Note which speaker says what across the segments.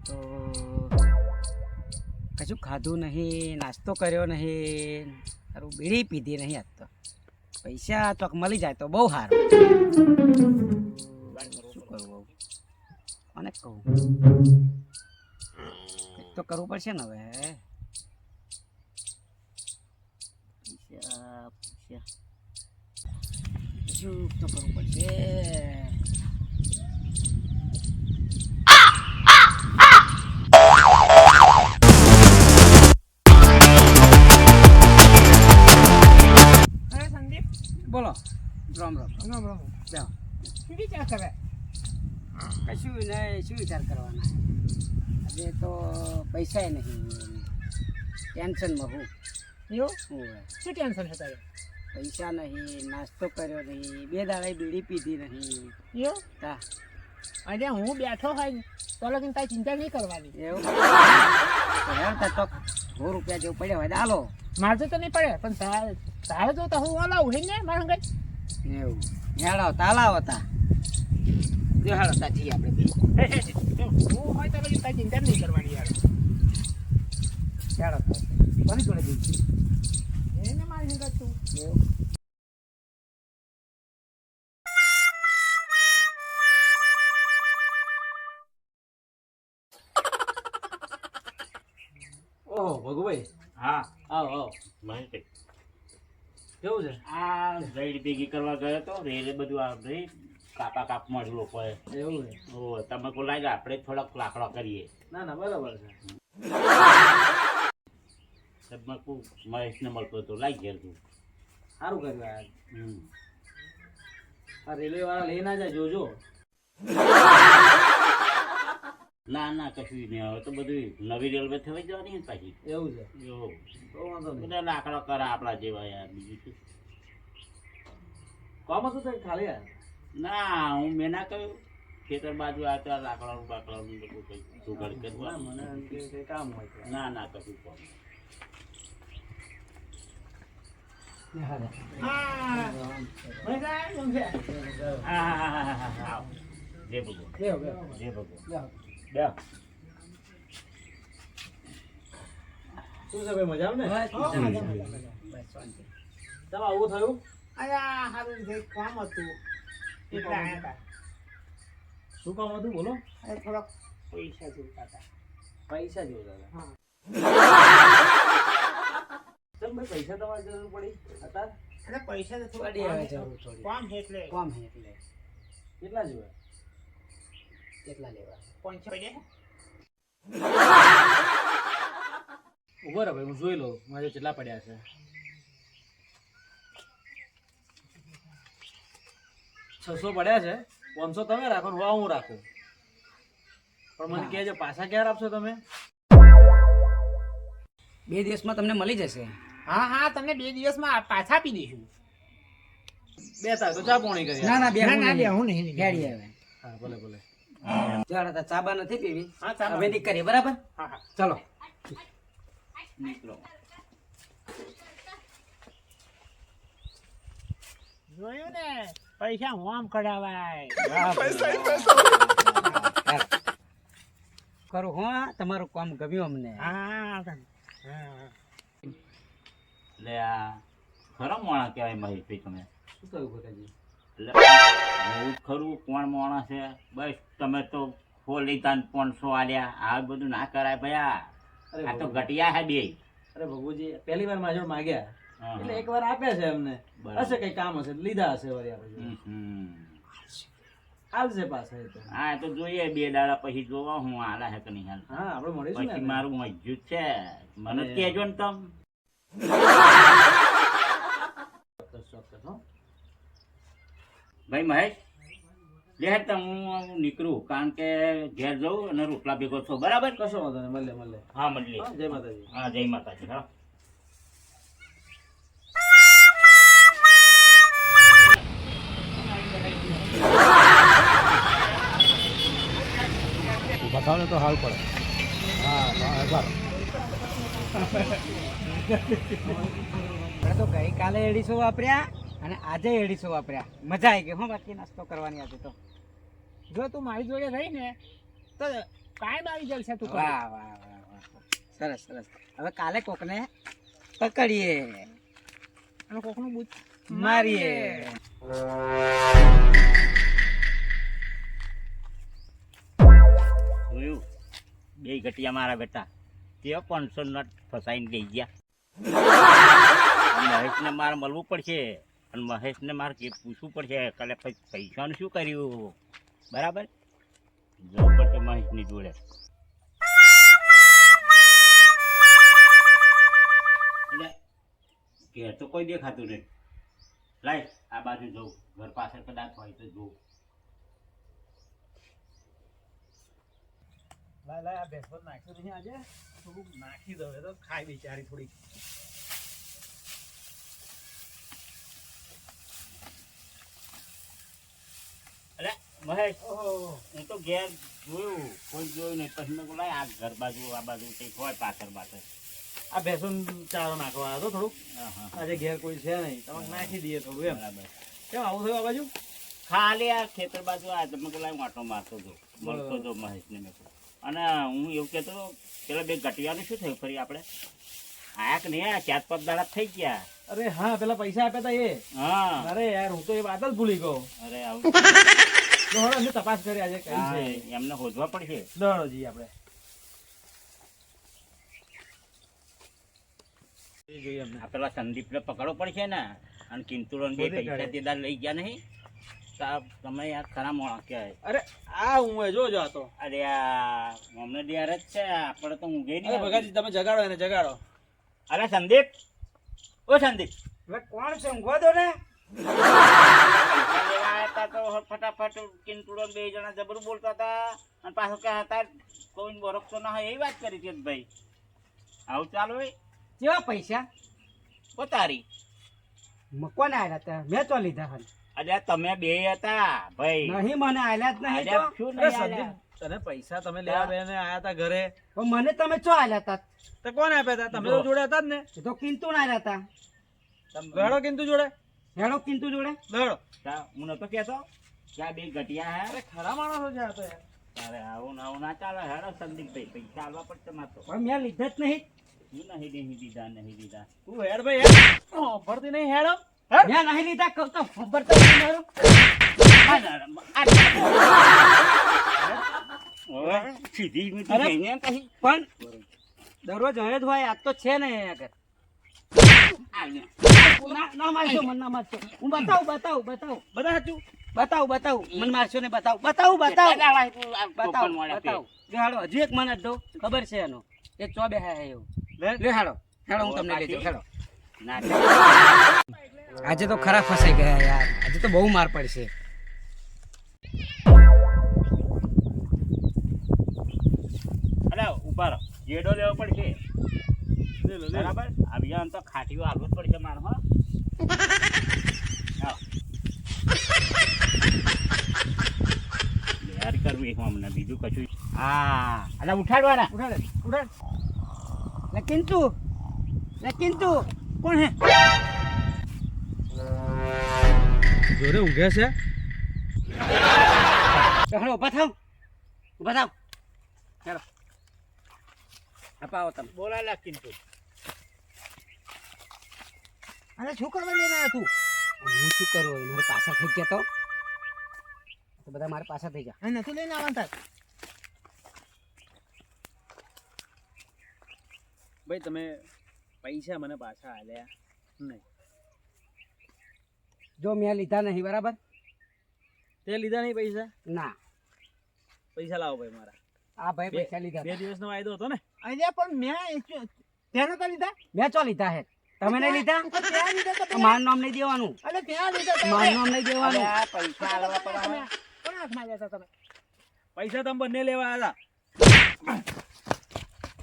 Speaker 1: તો કશું ખાધું નહીં, નાસ્તો કર્યો નહીં, સારું બીડી પીધી નહીં. આજ તો પૈસા ચોક મળી જાય તો બહુ સારું. શું કરવું બહુ મને કહું કંઈક તો કરવું પડશે ને હવે. પૈસા પૈસા શું તો કરવું પડશે. બોલો. રામ રામ.
Speaker 2: રામ રામ.
Speaker 1: જાઓ.
Speaker 2: શું વિચાર કરે?
Speaker 1: કશું નહીં, શું વિચાર કરવાના. આજે તો પૈસા નહીં, ટેન્શનમાં હું.
Speaker 2: એવું
Speaker 1: હોય
Speaker 2: શું ટેન્શન છે તારે?
Speaker 1: પૈસા નહીં, નાસ્તો કર્યો નહીં, 2 દાડા બીડી પીધી નહીં.
Speaker 2: એવું
Speaker 1: તા
Speaker 2: આજે હું બેઠો હોય તો લગીને તારી ચિંતા નહીં કરવાની.
Speaker 1: એવું હેરતા તો 100 રૂપિયા જેવું પડ્યા હોય દાલો.
Speaker 2: મારતો તો નહીં પડે પણ તારે જો તો હું ઓલાવું હે ને મારા હંગાઈ.
Speaker 1: એવું હેડાવ તાલાવ હતા જો હેડો તાજી આપણે બે
Speaker 2: હું હોય તો પછી તારી ચિંતા નહીં કરવાની યાર.
Speaker 1: હેડો તો કોની જોડે જઈશું?
Speaker 2: એને મારી હંગાઈ તું
Speaker 1: એવું
Speaker 3: ઓહો ભગુભાઈ.
Speaker 4: હા
Speaker 3: આવો આવો.
Speaker 4: મહેશભાઈ
Speaker 3: કેવું છે?
Speaker 4: આ રેડ ભેગી કરવા ગયો તો રેડે બધું આ રહી કાપા કાપમાં જ લોકોએ.
Speaker 3: એવું છે?
Speaker 4: ઓ તમે કોઈ લાગે આપણે થોડાક લાકડા કરીએ.
Speaker 3: ના ના બરાબર છે.
Speaker 4: તમે કોઈ મહેશને મળતો તો લાગી ગયા તું.
Speaker 3: સારું કર્યું યાર.
Speaker 4: હમ.
Speaker 3: આ રેલવે વાળા લઈ ના જાય જોજો.
Speaker 4: ના ના કશું નહીં, હવે તો બધું નવી રેલવે થવાઈ જવાની ને પાછી.
Speaker 3: એવું છે?
Speaker 4: એવું
Speaker 3: તો વાંધો નહીં.
Speaker 4: બધા લાકડા કરે આપણા જેવા યાર, બીજું શું.
Speaker 3: કોમ હતું તો ખાલી યાર.
Speaker 4: ના હું મેં ના કહ્યું ખેતર બાજુ આ તો લાકડાનું બાકડાનું બધું કંઈ જુગાડ
Speaker 3: ના
Speaker 4: કરવાનું.
Speaker 3: મને એમ કે કંઈ કામ હોય તો.
Speaker 4: ના ના કશું કોમ.
Speaker 2: હા મજા આવે એમ છે.
Speaker 4: હા હા હા હા હા આવો. જય ભગવાન.
Speaker 2: બેહો બેહો
Speaker 4: જય ભગવાન.
Speaker 2: બેહો.
Speaker 4: બે
Speaker 3: શું છે ભાઈ મજા ને?
Speaker 1: બસ
Speaker 2: હા,
Speaker 1: મજા,
Speaker 2: મજા,
Speaker 1: મજા.
Speaker 2: મજા.
Speaker 1: બસ શાંતિ.
Speaker 3: ચાલ આવું થયું.
Speaker 2: અરે હારું છે કામ હતું એટલે આયા હતા.
Speaker 3: શું કામ હતું બોલો?
Speaker 2: અરે થોડાક પૈસા જોઈતા હતા.
Speaker 3: પૈસા જોતા હતા.
Speaker 2: હા
Speaker 3: ચાલ ભાઈ પૈસા તમારે જરૂર પડી અત્યારે
Speaker 2: અરે પૈસા તો થોડા
Speaker 1: પડી આવે જરૂર થોડી.
Speaker 2: કામ છે એટલે
Speaker 1: કોમ હે એટલે
Speaker 3: કેટલા જોવે?
Speaker 1: કેટલા લેવા?
Speaker 2: 500 પડ્યા.
Speaker 3: ઉભો રહે ભાઈ હું જોઈ લઉં મારે કેટલા પડ્યા છે. 600 પડ્યા છે. 500 તમે રાખો ને હું રાખું. પણ મને કહેજો પાછા ક્યારે આપશો તમે?
Speaker 1: 2 દિવસમાં તમને મળી જશે.
Speaker 2: હા હા તમને 2 દિવસમાં પાછા આપી દઈશું.
Speaker 3: બે થાય તો ચા પોણી કરી.
Speaker 1: ના ના બે
Speaker 2: ના ના બે હું નહીં
Speaker 1: ગાડી આવે.
Speaker 3: હા ભલે ભલે.
Speaker 1: ચાલો તો ચા બા નથી પીવી.
Speaker 2: હા ચાલો.
Speaker 1: હવે નીકળીએ બરાબર.
Speaker 2: હા હા
Speaker 1: ચલો
Speaker 4: નીકળો.
Speaker 2: જોયું ને પૈસા હું આમ કઢાવાય.
Speaker 1: કરું હા તમારું કામ ગમ્યું અમને.
Speaker 2: હા હા
Speaker 4: એટલે આ ખરો મોણા કહેવાય મહેશભાઈ તમે.
Speaker 3: શું થયું ભગાજી?
Speaker 4: એટલે હું ખરું કોણ મોણા છે? બસ તમે તો ફોલી તાન 500 આલ્યા. આ બધું ના કરાય ભયા.
Speaker 3: અરે
Speaker 4: આ તો
Speaker 3: ભગવાન.
Speaker 4: ઘટિયા હે બે.
Speaker 3: અરે ભગુજી પહેલી વાર મારા જોડે માગ્યા
Speaker 4: હા.
Speaker 3: એટલે એક વાર આપ્યા છે એમને.
Speaker 4: બરાબર.
Speaker 3: હશે કઈ કામ હશે લીધા હશે વળી આપણે જોડે. હાલશે પાછા એ તો.
Speaker 4: હા તો જોઈએ 2 દાડા પછી જોવા હું હાલા હે કે નહીં હાલ.
Speaker 3: હા આપણે મળીશું
Speaker 4: પછી
Speaker 3: ને.
Speaker 4: મારું મજૂર છે મને
Speaker 3: અરે.
Speaker 4: કહેજો ને તમ.
Speaker 3: ચોક્કસ ચોક્કસ હો.
Speaker 4: ભાઈ મહેશ લે તો હું નીકળું કારણ કે ઘેર જવું અને રોટલા ભેગો છો બરાબર.
Speaker 3: કશો વાંધો નહીં મળે મળે.
Speaker 4: હા મળીએ.
Speaker 3: હા જય માતાજી.
Speaker 4: હા જય માતાજી. હા
Speaker 3: બતાવને તો હાલ પડે. હા
Speaker 1: આપણે તો ગઈકાલે 150 વાપર્યા અને આજે 150 વાપર્યા. મજા આવી ગઈ હો બાકી નાસ્તો કરવાની આજે તો.
Speaker 2: જો તું મારી જોડે રહી ને તો ટાઈમ આવી જશે તું
Speaker 1: વાહ વાહ વાહ વાહ સરસ સરસ હવે કાલે કોકને પકડીએ
Speaker 2: અને કોકનું બૂટ
Speaker 1: મારીએ
Speaker 4: જોયું બે ઘટિયા મારા બેટા તે 500 નોટ ફસાઈને ગઈ ગયા મહેશને મારે મળવું પડશે અને મહેશને મારે પૂછવું પડશે કાલે પૈસાનું શું કર્યું બરાબર જવું પડશે મહેશની જોડે એટલે ઘેર તો કોઈ દેખાતું નહીં લાય આ બાજુ જવું ઘર પાછળ કદાચ હોય તો જોવું
Speaker 3: લાય આ ભેંસ પર નાખ્યું નહીં આજે થોડુંક નાખી દઉં તો ખાય બિચારી થોડીક
Speaker 4: અરે મહેશ હું તો ઘેર જોયું કોઈ જોયું નહીં પછી મેં બોલાય આ ઘર બાજુ આ બાજુ કંઈક હોય પાછળ પાછળ
Speaker 3: આ ભેંસો ચારો નાખવા હતો થોડુંક
Speaker 4: હા હા
Speaker 3: આજે ઘેર કોઈ છે નહીં તમે નાખી દઈએ થોડું એમ
Speaker 4: બરાબર
Speaker 3: કેમ આવું થયું આ બાજુ
Speaker 4: ખાલી આ ખેતર બાજુ આ તમે બોલાય વાંટો મારતો હતો મળતો હતો મહેશને મેં કીધું. અને હું એવું કહેતો હતો પેલા બે ઘટિયાનું શું થયું ફરી આપણે આયા કે નહીં આયા 4-5 દાડા થઈ ગયા
Speaker 3: અરે હા પેલા પૈસા આપ્યા હતા એ
Speaker 4: હા
Speaker 3: અરે યાર હું તો એ વાત જ ભૂલી ગયો
Speaker 4: અરે આવું
Speaker 3: તો હવે અમે તપાસ કરી આજે કઈ
Speaker 4: હા,
Speaker 3: છે
Speaker 4: એમને શોધવા પડશે
Speaker 3: દોડો જી આપણે એ જોઈએ અમને
Speaker 4: આ પેલા સંદીપને પકડવો પડશે ને અને કિંતુરોને બે
Speaker 3: શોધી
Speaker 4: પૈસા
Speaker 3: કાઢે.
Speaker 4: તે દાડ લઈ ગયા નહીં તો આ તમે યાર ખરા મોણા કહેવાય
Speaker 3: અરે આ હું જોજો આ તો
Speaker 4: અરે આ અમને ડેર જ છે આપણે તો ઊંઘે
Speaker 3: અરે
Speaker 4: નહીં
Speaker 3: ભગાજી તમે જગાડો એને જગાડો
Speaker 4: અરે સંદીપ ઓ સંદીપ
Speaker 1: હવે કોણ છે ઊંઘવા દો ને
Speaker 4: પૈસા લેવા આવ્યા હતા તો ફટાફટ કિંતુડો બે જણા જબરું બોલતા હતા અને પાછો કે હતા કોઈ બરકતો ના હોય એવી વાત કરી છે ભાઈ આવું ચાલુ હોય
Speaker 1: કેવા પૈસા
Speaker 4: પોતારી
Speaker 1: કોને આયેલા હતા મેં તો લીધા હન
Speaker 4: અરે તમે બે હતા ભાઈ
Speaker 1: નહીં મને આયેલા જ નહીં
Speaker 4: અરે
Speaker 1: તો
Speaker 4: શું
Speaker 3: અરે
Speaker 4: નહીં
Speaker 3: સંદીપ
Speaker 4: આલ્યા?
Speaker 3: તને પૈસા તમે લેવા બેને આયા હતા ઘરે
Speaker 1: પણ મને તમે ચો આયેલા હતા
Speaker 3: તો કોણ આપ્યા હતા તમે તો જોડે હતા જ ને
Speaker 1: એ તો કિંતુ ના આયેલા હતા
Speaker 3: લડો કિંતુ જોડે
Speaker 1: હેડો કિંતુ જોડે
Speaker 3: લડો
Speaker 4: હું નતો કેતો કે આ બે ઘટિયા હે
Speaker 3: અરે ખરા માણસો છે આ તો યાર
Speaker 4: અરે આવું ના ચાલે હેડો સંદીપભાઈ પૈસા આલવા પડશે મારે તો
Speaker 1: પણ મેં લીધા જ નહીં
Speaker 4: શું નહીં દીધા
Speaker 3: તું હેડ ભાઈ હેડ ભરતી નહીં હેડો હેડ
Speaker 1: મેં નહીં લીધા કહું તો ખબર તો નહીં મારું.
Speaker 4: સીધી મીઠી
Speaker 1: અરે.
Speaker 4: થઈને કહી
Speaker 1: પણ દરરોજ હવે જ હોય આજ તો છે ને આગળ ના મારશો મને ના મારશો હું બતાવું
Speaker 3: બધા સાચું
Speaker 1: બતાવું મને મારશો ને બતાવું હાલો હજી એક મને દો ખબર છે એનો એ ચો બે હે એવું લે હાલો હું તમને લઈ જાઉં હાલો આજે તો ખરા ફસાઈ ગયા યાર આજે તો બહુ માર પડશે
Speaker 4: અરે ઉભા રહો જેડો લેવો પડશે
Speaker 3: લે લો લે
Speaker 4: બરાબર અભિયાન તો ખાટીઓ હાલવું જ પડશે મારે હો આવો. યાર કરવી અમને બીજું કશું હા અરે ઉઠાડવાના
Speaker 1: ઉડાડ લે કિંતુ કોણ હે
Speaker 3: જોડે ઊંઘે છે
Speaker 1: હાલો ઉભા થાવ ચાલો અપાવો તમે
Speaker 4: બોલા લા કિંતુ
Speaker 1: અરે શું કરવા લઈને આવ્યા તું હું શું કરું હવે? મારે પાછા થઈ ગયા તો બધા મારે પાછા થઈ ગયા
Speaker 2: નથી લઈને આવતા
Speaker 3: ભાઈ તમે પૈસા મને પાછા આલ્યા નહીં
Speaker 1: જો મેં લીધા નહીં બરાબર
Speaker 3: તે લીધા નહીં પૈસા
Speaker 1: ના
Speaker 3: પૈસા લાવો ભાઈ મારા
Speaker 1: આ ભાઈ પૈસા લીધા
Speaker 3: બે દિવસનો વાયદો હતો ને
Speaker 2: અહીંયા પણ મેં તેનો તો લીધા
Speaker 1: મેં ચો લીધા હે તમે નહીં લીધા
Speaker 2: ત્યાં લીધા તો
Speaker 1: મારું નામ નહીં દેવાનું
Speaker 2: અરે ત્યાં લીધા તો
Speaker 1: મારું નામ નહીં દેવાનું
Speaker 4: આ પૈસા આલવા પડે
Speaker 2: તમે કોણ હાથમાં લેતા તમે
Speaker 3: પૈસા તમે બંને લેવા આવ્યા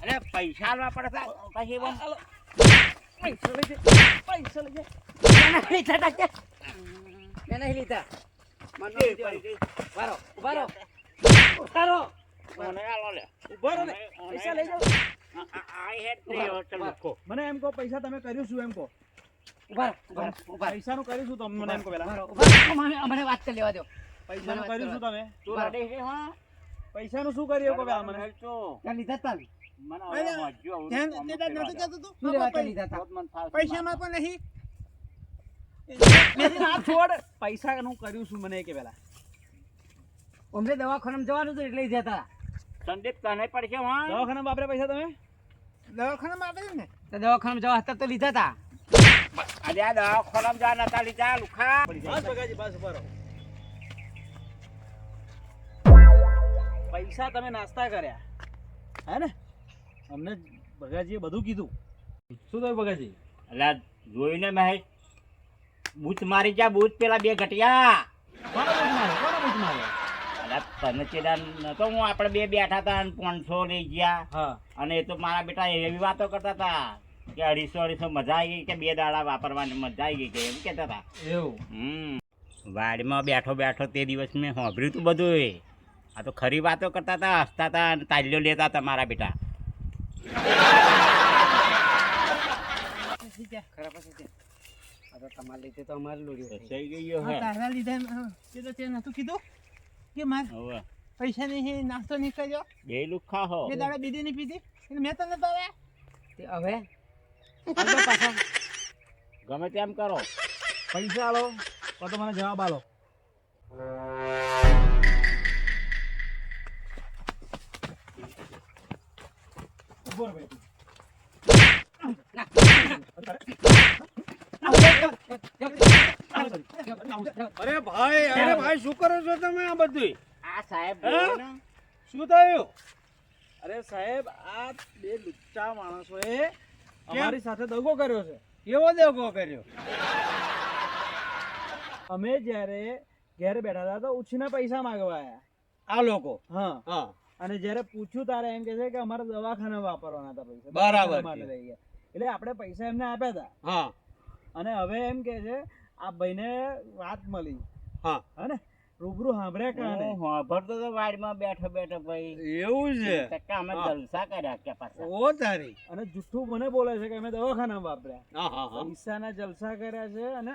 Speaker 4: અરે પૈસા આલવા પડે પછી એમ
Speaker 3: પૈસા લઈ જાય
Speaker 1: મેં નહીં લીધા તા. મેં નહીં લીધા મારું નામ નહીં દેવાનું. ઉભા રહો ઉતારો
Speaker 4: મને આલો લે
Speaker 3: ઉભો રહો ને પૈસા લઈ જાઓ
Speaker 4: આ હેડ ને હોટલ લખો
Speaker 3: મને એમ કહો પૈસા તમે કર્યું શું એમ કહો
Speaker 1: ઉભા રહો.
Speaker 3: પૈસાનું કર્યું શું તમે મને એમ કહો પેલા
Speaker 1: ઉભા રહો. અમને વાત કરી લેવા દો
Speaker 3: પૈસાનું કર્યું શું તમે
Speaker 4: તું રેડી છે હા
Speaker 3: પૈસાનું શું કરીએ કહો પેલા મને
Speaker 4: તો
Speaker 1: ત્યાં લીધા તા ને?
Speaker 4: મને
Speaker 2: અરે,
Speaker 4: હવે મોજ્યું આવું
Speaker 2: ધ્યાન
Speaker 4: કામ
Speaker 2: દેતા
Speaker 4: કરવા
Speaker 2: નહોતું
Speaker 4: દે.
Speaker 2: કહેતું તું?
Speaker 1: શું લેવા ત્યાં
Speaker 2: પૈ-
Speaker 1: લીધા તા?
Speaker 4: રોજ મને ફાવશે
Speaker 2: પૈસામાં
Speaker 4: મારે.
Speaker 2: પણ નહીં.
Speaker 3: આ છોડ પૈસાનું કર્યું શું મને એ કે પેલા
Speaker 1: અમને દવાખાનામાં જવાનું હતું એટલે લીધા તા.
Speaker 4: સંદીપ તને પડશે હા
Speaker 3: દવાખાના વાપરે પૈસા તમે
Speaker 2: દવાખાનામાં આપે ને.
Speaker 1: તો દવાખાનામાં જવા હતા તો લીધા તા.
Speaker 4: અરે આ દવાખાનામાં જા નતા લીધા લુખા
Speaker 3: બસ બગાજી બસ ઉભા રહો. પૈસા તમે નાસ્તા કર્યા હે ને અમને ભગાજીએ બધું કીધું શું થયું ભગાજી
Speaker 4: અલ્યા જોઈને મહેશ બૂચ મારી જા બૂચ પેલા બે ઘટિયા
Speaker 3: કોને બૂચ મારે
Speaker 4: અલ્યા તને ચેડા નતો હું આપણે બે બેઠા હતા અને 500 લઈ ગયા
Speaker 3: હા
Speaker 4: અને એ તો મારા બેટા એવી વાતો કરતા હતા કે 250 મજા આવી ગઈ કે 2 દાડા વાપરવાની મજા આવી ગઈ કે એમ કહેતા હતા
Speaker 3: એવું
Speaker 4: વાડીમાં બેઠો બેઠો તે દિવસ મેં સાંભળ્યું તું બધું આ તો ખરી વાતો કરતા હતા હસતા હતા અને તાલ્યો લેતા હતા મારા બેટા
Speaker 1: ખરા પાસે છે. આ તો તમારે લીધે તો અમારે લોડ્યો થઈ.
Speaker 4: થઈ ગયો હે
Speaker 2: હા, તારા લીધે તે તો તે નહોતું કીધું કે મારે
Speaker 4: હવે
Speaker 2: પૈસા નહીં નાસ્તો નહીં કર્યો
Speaker 4: બે લુખા હો
Speaker 2: બે દાડા બીજી નહીં પીધી એટલે મેં તને તો
Speaker 1: તે હવે આવજો પાછા.
Speaker 4: ગમે તેમ કરો
Speaker 3: પૈસા આલો તો મને જવાબ આલો ઉભો રહો ભાઈ.
Speaker 5: અરે ભાઈ શું કરો છો તમે આ બધું
Speaker 4: આ સાહેબ
Speaker 5: હે?
Speaker 4: જોવો ને.
Speaker 5: શું થયું
Speaker 3: અરે સાહેબ આ બે લુચ્ચા માણસોએ અમારી સાથે દગો કર્યો છે
Speaker 5: કેવો દેખો કર્યો
Speaker 3: અમે જ્યારે ઘેર બેઠા હતા તો ઉછીના પૈસા માંગવા આયા
Speaker 5: આ લોકો
Speaker 3: હા
Speaker 5: હા
Speaker 3: અને જ્યારે પૂછ્યું તારે એમ કે છે કે અમારે દવાખાના વાપરવાના હતા પૈસા
Speaker 5: બરાબર
Speaker 3: દવાખાના માટે લઈ ગયા એટલે આપણે પૈસા એમને આપ્યા હતા
Speaker 5: હા
Speaker 3: અને હવે એમ કે છે આ ભાઈને વાત મળી
Speaker 5: હા
Speaker 3: હે ને રૂબરૂ સાંભળ્યા કાને
Speaker 4: હું સાંભળતો તો વાડીમાં બેઠો બેઠો ભાઈ
Speaker 5: એવું છે
Speaker 4: ટકા અમે
Speaker 5: હા.
Speaker 4: જલસા કર્યા કે પાછા
Speaker 5: ઓ તારી
Speaker 3: અને જુઠ્ઠું મને બોલે છે કે અમે દવાખાના વાપર્યા
Speaker 5: હા હા હા
Speaker 3: પૈસાના જલસા કર્યા છે અને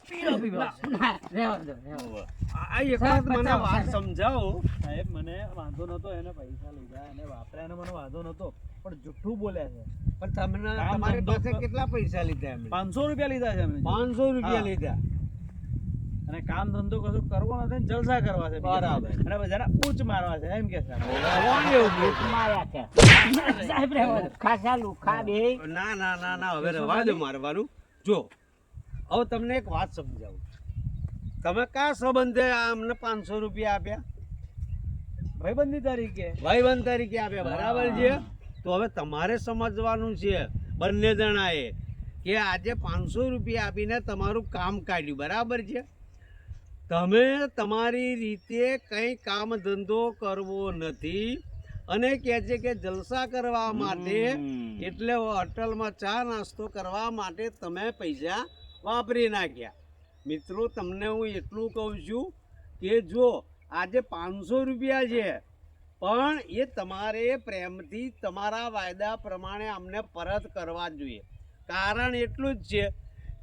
Speaker 3: પીવા પીવા છે.
Speaker 1: રહેવા દો, રહેવા દો.
Speaker 5: આ એક વાત મને વાત સમજાવો
Speaker 3: સાહેબ મને વાંધો નતો એને પૈસા લીધા એને વાપર્યા એને મને વાંધો નતો પણ જુઠ્ઠું બોલ્યા છે
Speaker 5: પણ તમને
Speaker 3: કામ
Speaker 5: તમારી
Speaker 3: ધંધો
Speaker 5: પાસે
Speaker 3: કર-
Speaker 5: કેટલા પૈસા લીધા એમણે
Speaker 3: 500 રૂપિયા લીધા છે એમને
Speaker 5: 500 રૂપિયા
Speaker 3: હા.
Speaker 5: લીધા
Speaker 3: અને કામ ધંધો કશું કરવો નથી ને જલસા કરવા છે
Speaker 5: બરાબર.
Speaker 3: અને બધાને પૂછ મારવા છે એમ કે છે
Speaker 5: કોણ એવું બોલ્યું?
Speaker 4: માર્યા છે
Speaker 1: સાહેબ રહેવા દો.
Speaker 4: ખાસા લુખા બે
Speaker 5: ના ના ના ના હવે રવા દો મારવાનું જો હવે તમને એક વાત સમજાવું તમે કયા સંબંધે અમને 500 રૂપિયા આપ્યા
Speaker 3: ભાઈબંધી તરીકે
Speaker 5: ભાઈબંધ તરીકે આપ્યા બરાબર છે તો હવે તમારે સમજવાનું છે બંને જણાએ કે આજે 500 રૂપિયા આપીને તમારું કામ કાઢ્યું બરાબર છે તમે તમારી રીતે કંઈ કામ ધંધો કરવો નથી અને કહે છે કે જલસા કરવા માટે એટલે હોટલમાં ચા નાસ્તો કરવા માટે તમે પૈસા વાપરી નાખ્યા મિત્રો તમને હું એટલું કહું છું કે જો આજે 500 રૂપિયા છે પણ એ તમારે પ્રેમથી તમારા વાયદા પ્રમાણે અમને પરત કરવા જોઈએ કારણ એટલું જ છે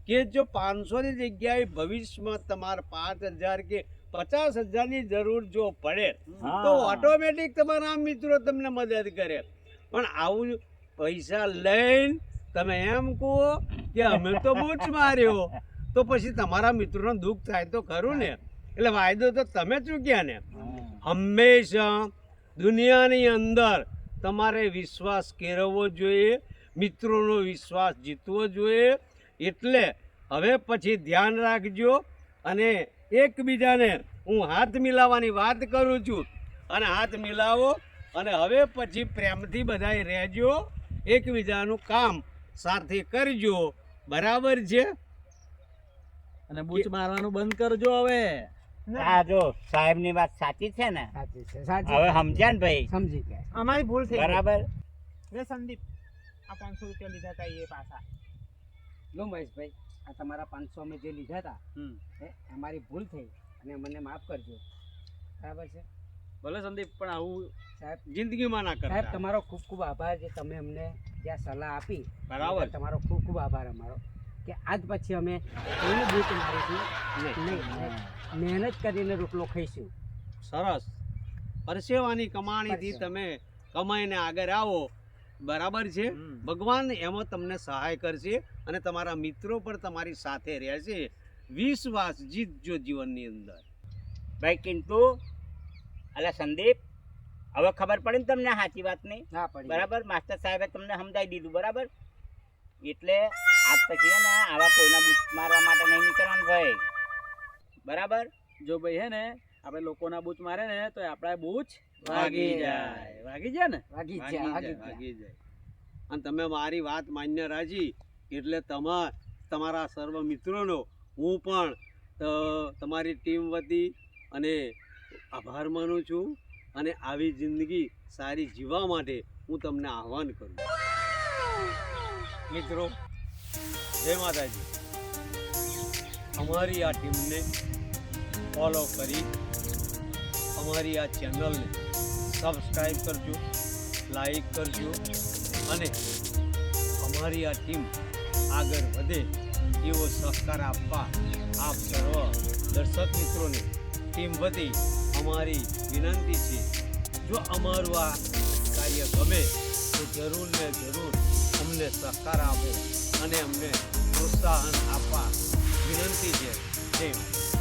Speaker 5: કે જો 500ની જગ્યાએ ભવિષ્યમાં તમારે 5000 કે 50,000ની જરૂર જો પડે તો
Speaker 4: હા.
Speaker 5: ઓટોમેટિક તમારા મિત્રો તમને મદદ કરે પણ આવું પૈસા લઈને તમે એમ કહો કે અમે તો બૂચ માર્યો તો પછી તમારા મિત્રોને દુઃખ થાય તો ખરું ને એટલે વાયદો તો તમે ચૂક્યા ને હંમેશા દુનિયાની અંદર તમારે વિશ્વાસ કેળવવો જોઈએ મિત્રોનો વિશ્વાસ જીતવો જોઈએ એટલે હવે પછી ધ્યાન રાખજો અને એકબીજાને હું હાથ મિલાવવાની વાત કરું છું અને હાથ મિલાવો અને હવે પછી પ્રેમથી બધાય રહેજો એકબીજાનું કામ સાથે કરજો બરાબર છે
Speaker 3: અને બૂચ મારવાનું બંધ કરજો હવે
Speaker 4: આ જો સાહેબ ની વાત સાચી છે ને
Speaker 1: સાચી છે, સાચી
Speaker 4: હવે
Speaker 1: છે.
Speaker 4: સમજ્યા ને ભાઈ
Speaker 1: સમજી ગયા.
Speaker 2: અમારી ભૂલ થઈ ગઈ.
Speaker 4: બરાબર
Speaker 2: લે સંદીપ આ 500 રૂપિયા લીધા હતા એ પાછા
Speaker 1: લો મહેશભાઈ, આ તમારા 500 અમે જે લીધા હતા એ અમારી ભૂલ થઈ અને મને માફ કરજો. બરાબર છે
Speaker 3: ભલે સંદીપ પણ આવું
Speaker 1: સાહેબ?
Speaker 5: જિંદગીમાં ના
Speaker 1: સાહેબ
Speaker 5: કરતા
Speaker 1: તમારો ખૂબ ખૂબ આભાર જે તમે અમને જ્યાં સલાહ આપી
Speaker 5: બરાબર.
Speaker 1: તમારો ખૂબ ખૂબ આભાર અમારો કે આજ પછી અમે કોઈને બૂટ મારીશું નહીં. મહેનત કરીને રોટલો ખાઈશું.
Speaker 5: સરસ પરસેવાની કમાણીથી તમે કમાઈને આગળ આવો, બરાબર છે. ભગવાન એમાં તમને સહાય કરશે અને તમારા મિત્રો પણ તમારી સાથે રહેશે. વિશ્વાસ જીતજો જીવનની અંદર.
Speaker 4: ભાઈ કિંતુ, અલા સંદીપ, હવે ખબર પડી ને તમને સાચી વાત નહીં?
Speaker 1: ના પડી.
Speaker 4: બરાબર, માસ્ટર સાહેબે તમને સમજાવી દીધું. બરાબર, એટલે આજ પછી હે ને આવા કોઈના બૂચ મારવા માટે નહીં નીકળવાનું ભાઈ. બરાબર,
Speaker 3: જો ભાઈ હે ને આપણે લોકોના બૂચ મારે ને તો આપણા બૂચ વાગી જાય. વાગી જાય ને?
Speaker 1: વાગી જ
Speaker 5: ભાગી
Speaker 1: જાય,
Speaker 5: જાય,
Speaker 1: વાગી જ જાય.
Speaker 5: ભાગી જાય. અને તમે મારી વાત માન્ય રાજી એટલે તમારા સર્વ મિત્રોનો હું પણ તમારી ટીમ વતી અને આભાર માનું છું અને આવી જિંદગી સારી જીવવા માટે હું તમને આહ્વાન કરું. મિત્રો, જય માતાજી. અમારી આ ટીમને ફોલો કરી અમારી આ ચેનલને સબસ્ક્રાઈબ કરજો, લાઈક કરજો અને અમારી આ ટીમ આગળ વધે એવો સહકાર આપવા આપ સર્વ દર્શક મિત્રોને ટીમ વતી અમારી વિનંતી છે. જો અમારું આ કાર્ય ગમે તો જરૂર ને જરૂર અમને સહકાર આપો અને અમને પ્રોત્સાહન આપવા વિનંતી છે. જય માતા.